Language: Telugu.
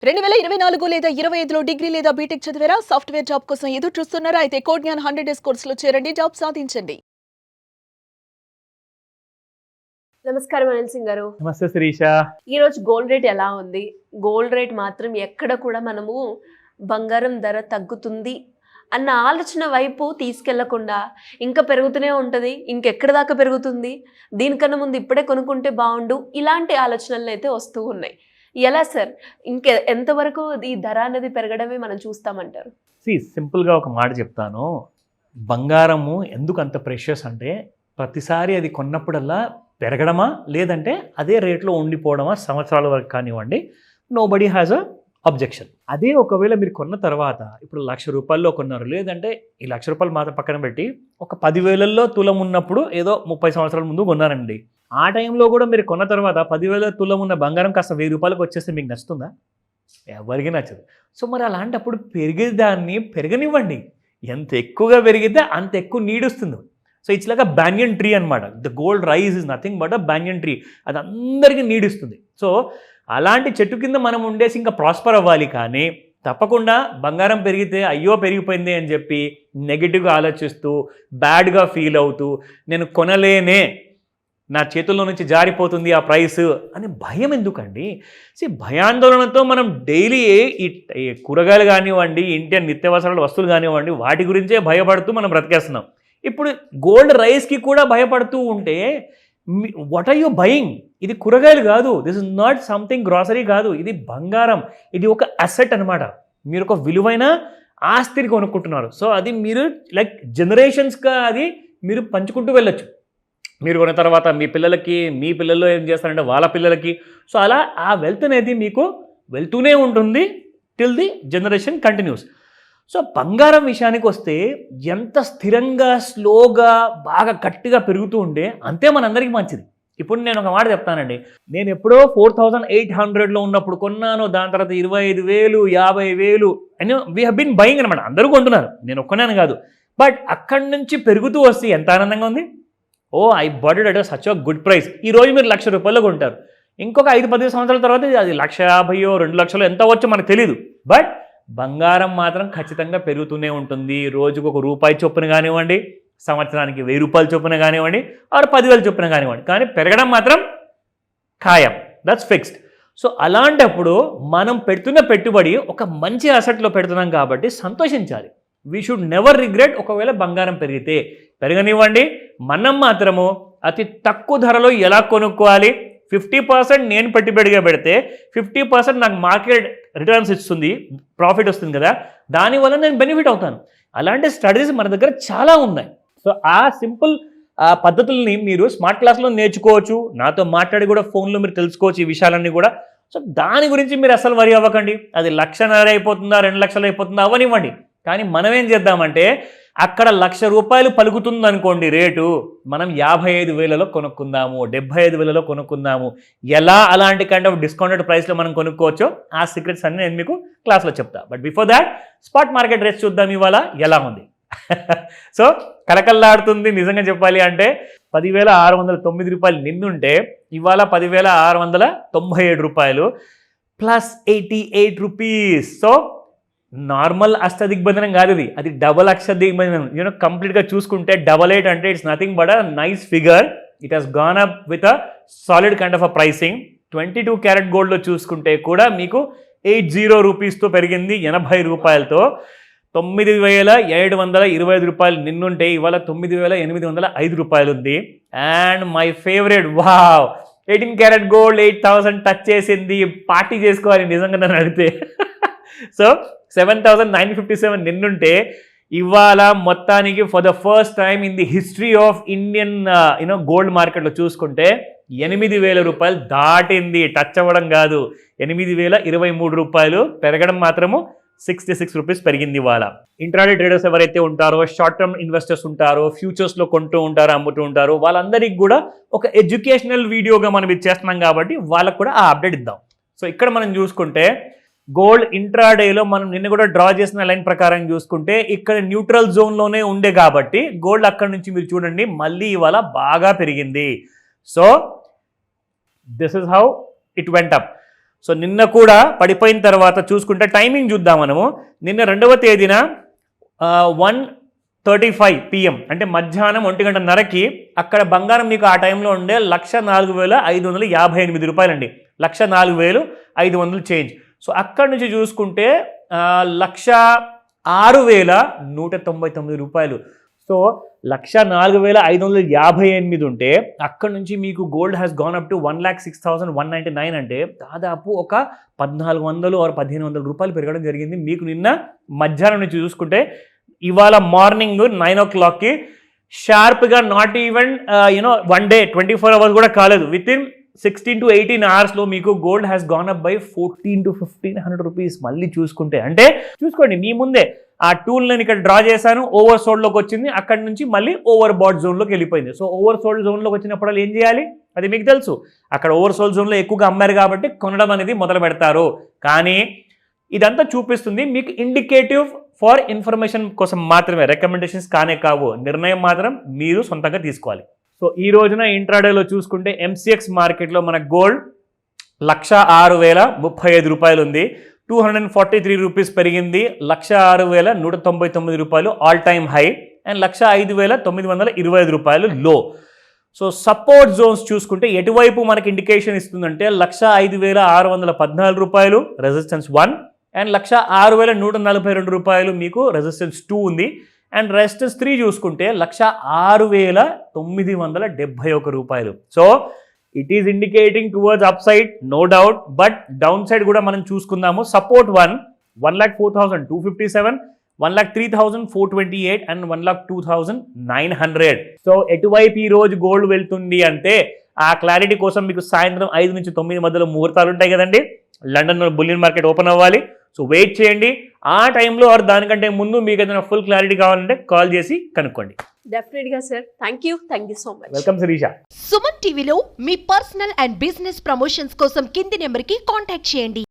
2024 లేదా 25లో డిగ్రీ లేదా బీటెక్ చదివారా? సాఫ్ట్‌వేర్ జాబ్ కోసం ఎదురు చూస్తున్నారా? అయితే కోడ్ జ్ఞాన్ 100 డేస్ కోర్సులో చేరండి. జాబ్ సాధించండి. నమస్కారం అనిల్ సింగ్ గారు. నమస్తే శిరీష. ఈరోజు గోల్డ్ రేట్ ఎలా ఉంది? గోల్డ్ రేట్ మాత్రం ఎక్కడ కూడా మనము బంగారం ధర తగ్గుతుంది అన్న ఆలోచన వైపు తీసుకెళ్లకుండా ఇంకా పెరుగుతూనే ఉంటుంది. ఇంకెక్కడ దాకా పెరుగుతుంది? దీనికన్నా ముందు ఇప్పుడే కొనుక్కుంటే బాగుండు. ఇలాంటి ఆలోచనలు అయితే వస్తూ ఉన్నాయి. ఎలా సార్? ఎంతవరకు ఈ ధర అనేది పెరగడమే మనం చూస్తామంటారు? సింపుల్గా ఒక మాట చెప్తాను. బంగారము ఎందుకు అంత ప్రెషియస్ అంటే ప్రతిసారి అది కొన్నప్పుడల్లా పెరగడమా లేదంటే అదే రేట్లో ఉండిపోవడమా సంవత్సరాల వరకు కానివ్వండి, నోబడీ హ్యాజ్ అ అబ్జెక్షన్. అదే ఒకవేళ మీరు కొన్న తర్వాత ఇప్పుడు ₹1,00,000 కొన్నారు, లేదంటే ఈ ₹1,00,000 మాత్రం పక్కన పెట్టి ఒక 10,000లో తులం ఉన్నప్పుడు ఏదో 30 సంవత్సరాల ముందు కొన్నారండి. ఆ టైంలో కూడా మీరు కొన్న తర్వాత 10,000 తులం ఉన్న బంగారం కాస్త ₹1,000 వచ్చేస్తే మీకు నచ్చుతుందా? ఎవరికి నచ్చదు. సో మరి అలాంటప్పుడు పెరిగేదాన్ని పెరగనివ్వండి. ఎంత ఎక్కువగా పెరిగితే అంత ఎక్కువ నీడ్ వస్తుంది. So it's like a banyan tree అనమాట. The gold rise is nothing but a banyan tree. అది అందరికీ నీడ్ ఇస్తుంది. సో అలాంటి చెట్టు కింద మనం ఉండేసి ఇంకా ప్రాస్పర్ అవ్వాలి. కానీ తప్పకుండా బంగారం పెరిగితే అయ్యో పెరిగిపోయింది అని చెప్పి నెగిటివ్గా ఆలోచిస్తూ బ్యాడ్గా ఫీల్ అవుతూ నేను కొనలేనే, నా చేతుల్లో నుంచి జారిపోతుంది ఆ ప్రైస్ అని భయం ఎందుకండి? భయాందోళనతో మనం డైలీ ఈ కూరగాయలు కానివ్వండి, ఇంటి నిత్యావసరాల వస్తువులు కానివ్వండి, వాటి గురించే భయపడుతూ మనం బ్రతికేస్తున్నాం. ఇప్పుడు గోల్డ్ రైస్కి కూడా భయపడుతూ ఉంటే వాట్ ఆర్ యూ బయింగ్? ఇది కూరగాయలు కాదు, this is not something grocery కాదు, ఇది బంగారం. ఇది ఒక అసెట్ అనమాట. మీరు ఒక విలువైన ఆస్తిని కొనుక్కుంటున్నారు. సో అది మీరు లైక్ జనరేషన్స్గా అది మీరు పంచుకుంటూ వెళ్ళొచ్చు. మీరు కొన్న తర్వాత మీ పిల్లలకి, మీ పిల్లల్లో ఏం చేస్తారంటే వాళ్ళ పిల్లలకి. సో అలా ఆ వెల్త్ అనేది మీకు వెళ్తూనే ఉంటుంది till the generation continuous. So బంగారం విషయానికి వస్తే ఎంత స్థిరంగా స్లోగా బాగా గట్టిగా పెరుగుతూ ఉంటే అంతే మనందరికీ మంచిది. ఇప్పుడు నేను ఒక మాట చెప్తానండి. నేను ఎప్పుడో 4,800లో ఉన్నప్పుడు కొన్నాను. దాని తర్వాత 25,000, 50,000 అని వీ హ్యావ్ బీన్ బయింగ్ అనమాట. అందరూ కొంటున్నారు, నేను ఒక్కనాను కాదు. బట్ అక్కడి నుంచి పెరుగుతూ వస్తే ఎంత ఆనందంగా ఉంది. I bought it at such a good price. ఈరోజు మీరు ₹1,00,000 కొంటారు. ఇంకొక 5-10 సంవత్సరాల తర్వాత అది 1,50,000, 2,00,000 ఎంత వచ్చో మనకు తెలియదు. బట్ బంగారం మాత్రం ఖచ్చితంగా పెరుగుతూనే ఉంటుంది. రోజుకు ₹1 చొప్పున కానివ్వండి, సంవత్సరానికి ₹1,000 చొప్పున కానివ్వండి, ఆరు 10,000 చొప్పున కానివ్వండి, కానీ పెరగడం మాత్రం ఖాయం. That's fixed. సో అలాంటప్పుడు మనం పెడుతున్న పెట్టుబడి ఒక మంచి అసెట్లో పెడుతున్నాం కాబట్టి సంతోషించాలి. We should never regret. ఒకవేళ బంగారం పెరిగితే పెరగనివ్వండి. మనం మాత్రము అతి తక్కువ ధరలో ఎలా కొనుక్కోవాలి, 50% నేను పెట్టుబడిగా పెడితే 50% నాకు మార్కెట్ రిటర్న్స్ ఇస్తుంది, ప్రాఫిట్ వస్తుంది కదా, దానివల్ల నేను బెనిఫిట్ అవుతాను. అలాంటి స్ట్రాటజీస్ మన దగ్గర చాలా ఉన్నాయి. సో ఆ సింపుల్ పద్ధతుల్ని మీరు స్మార్ట్ క్లాస్లో నేర్చుకోవచ్చు. నాతో మాట్లాడి కూడా ఫోన్లో మీరు తెలుసుకోవచ్చు ఈ విషయాలన్నీ కూడా. సో దాని గురించి మీరు అసలు వరి అవ్వకండి. అది ₹1,50,000 అయిపోతుందా, ₹2,00,000 అయిపోతుందా అవ్వనివ్వండి. కానీ మనం ఏం చేద్దామంటే అక్కడ ₹1,00,000 పలుకుతుంది అనుకోండి రేటు, మనం 55,000లో కొనుక్కుందాము, 75,000లో కొనుక్కుందాము. ఎలా అలాంటి కైండ్ ఆఫ్ డిస్కౌంటెడ్ ప్రైస్లో మనం కొనుక్కోవచ్చో ఆ సీక్రెట్స్ అన్ని నేను మీకు క్లాస్లో చెప్తా. But before that spot market rates చూద్దాం ఇవాళ ఎలా ఉంది. సో కలకల్లాడుతుంది నిజంగా చెప్పాలి అంటే. ₹10,609 నిన్నుంటే ఇవాళ ₹10,697 ప్లస్ ₹88. సో నార్మల్ అష్టదిగ్బంధనం కాదు ఇది, అది డబల్ అష్టదిగ్బంధనం. కంప్లీట్గా చూసుకుంటే 88 అంటే it's nothing but a nice figure. It has gone up with a solid kind of a pricing. 22 carrot గోల్డ్లో చూసుకుంటే కూడా మీకు ₹80తో పెరిగింది, ₹80తో. ₹9,725 నిన్నుంటే ఇవాళ ₹9,805 ఉంది. And my favourite, wow, 18 carat gold 8,000 touch చేసింది. పార్టీ చేసుకోవాలి నిజంగా నన్ను అడిగితే. సో 7,957 నిన్నుంటే ఇవాళ మొత్తానికి for the first time in the history of Indian gold మార్కెట్లో చూసుకుంటే ₹8,000 దాటింది. టచ్ అవ్వడం కాదు, ₹8,023. పెరగడం మాత్రము ₹66 పెరిగింది ఇవాళ. ఇంట్రాడే ట్రేడర్స్ ఎవరైతే ఉంటారో, షార్ట్ టర్మ్ ఇన్వెస్టర్స్ ఉంటారో, ఫ్యూచర్స్లో కొంటూ ఉంటారో, అమ్ముతూ ఉంటారో, వాళ్ళందరికీ కూడా ఒక ఎడ్యుకేషనల్ వీడియోగా మనం ఇది చేస్తున్నాం కాబట్టి వాళ్ళకు కూడా ఆ అప్డేట్ ఇద్దాం. సో ఇక్కడ మనం చూసుకుంటే గోల్డ్ ఇంట్రాడేలో మనం నిన్న కూడా డ్రా చేసిన లైన్ ప్రకారం చూసుకుంటే ఇక్కడ న్యూట్రల్ జోన్లోనే ఉండే కాబట్టి గోల్డ్ అక్కడి నుంచి మీరు చూడండి మళ్ళీ ఇవాళ బాగా పెరిగింది. So this is how it went up. So నిన్న కూడా పడిపోయిన తర్వాత చూసుకుంటే టైమింగ్ చూద్దాం మనము. నిన్న 2వ తేదీన 1:35 PM అంటే మధ్యాహ్నం 1:30కి అక్కడ బంగారం మీకు ఆ టైంలో ఉండే 1,04,558 రూపాయలండి. 1,04,500 చేంజ్. సో అక్కడి నుంచి చూసుకుంటే 1,06,199 రూపాయలు. సో 1,04,558 ఉంటే అక్కడ నుంచి మీకు gold has gone up to 1,06,199 అంటే దాదాపు ఒక 1,400 or 1,500 రూపాయలు పెరగడం జరిగింది మీకు నిన్న మధ్యాహ్నం నుంచి చూసుకుంటే. ఇవాళ మార్నింగ్ 9 o'clockకి షార్ప్గా నాట్ ఈవెన్ 1 day 24 hours కూడా కాలేదు, విత్ ఇన్ 16 to 18 hours మీకు gold has gone up by 1400 to 1,500 rupees. మళ్ళీ చూసుకుంటే అంటే చూసుకోండి మీ ముందే ఆ టూల్ నేను ఇక్కడ డ్రా చేశాను, ఓవర్ సోల్డ్లోకి వచ్చింది, అక్కడి నుంచి మళ్ళీ ఓవర్ బాట్ జోన్లోకి వెళ్ళిపోయింది. సో ఓవర్ సోల్డ్ జోన్లోకి వచ్చినప్పుడు ఏం చేయాలి అది మీకు తెలుసు. అక్కడ ఓవర్ సోల్డ్ జోన్లో ఎక్కువగా అమ్మారు కాబట్టి కొనడం అనేది మొదలు పెడతారు. కానీ ఇదంతా చూపిస్తుంది మీకు ఇండికేటివ్ ఫర్ ఇన్ఫర్మేషన్ కోసం మాత్రమే, రికమెండేషన్స్ కానే కావు. నిర్ణయం మాత్రం మీరు సొంతంగా తీసుకోవాలి. సో ఈ రోజున ఇంట్రాడేలో చూసుకుంటే MCX మార్కెట్లో మన గోల్డ్ 106,035 రూపాయలు ఉంది. 243 రూపీస్ పెరిగింది. 106,199 రూపాయలు ఆల్ టైమ్ హై అండ్ 105,925 రూపాయలు లో. సో సపోర్ట్ జోన్స్ చూసుకుంటే ఎటువైపు మనకి ఇండికేషన్ ఇస్తుందంటే 105,614 రూపాయలు రెసిస్టెన్స్ 1 అండ్ 106,142 రూపాయలు మీకు రెసిస్టెన్స్ 2 ఉంది. అండ్ రెసిస్టెన్స్ 3 చూసుకుంటే 106,971 రూపాయలు. So it is indicating towards up side no doubt, but down side కూడా మనం చూసుకుందాము. Support 1,04,257, 1,03,428 and 1,02,900. సో ఎటువైపు ఈ రోజు గోల్డ్ వెళ్తుంది అంటే ఆ క్లారిటీ కోసం మీకు సాయంత్రం 5 నుంచి 9 మధ్యలో ముహూర్తాలు ఉంటాయి కదండి. లండన్లో బులియన్ మార్కెట్ ఓపెన్ అవ్వాలి. సో వెయిట్ చేయండి. ఆ టైంలో ఆర్ దానికంటే ముందు మీకు ఏదైనా ఫుల్ క్లారిటీ కావాలంటే కాల్ చేసి కనుక్కోండి. డెఫినెట్గా sir. Thank you so much. Welcome Shirisha. Suman టీవీలో మీ పర్సనల్ అండ్ బిజినెస్ ప్రమోషన్స్ కోసం కింది నెంబర్కి కాంటాక్ట్ చేయండి.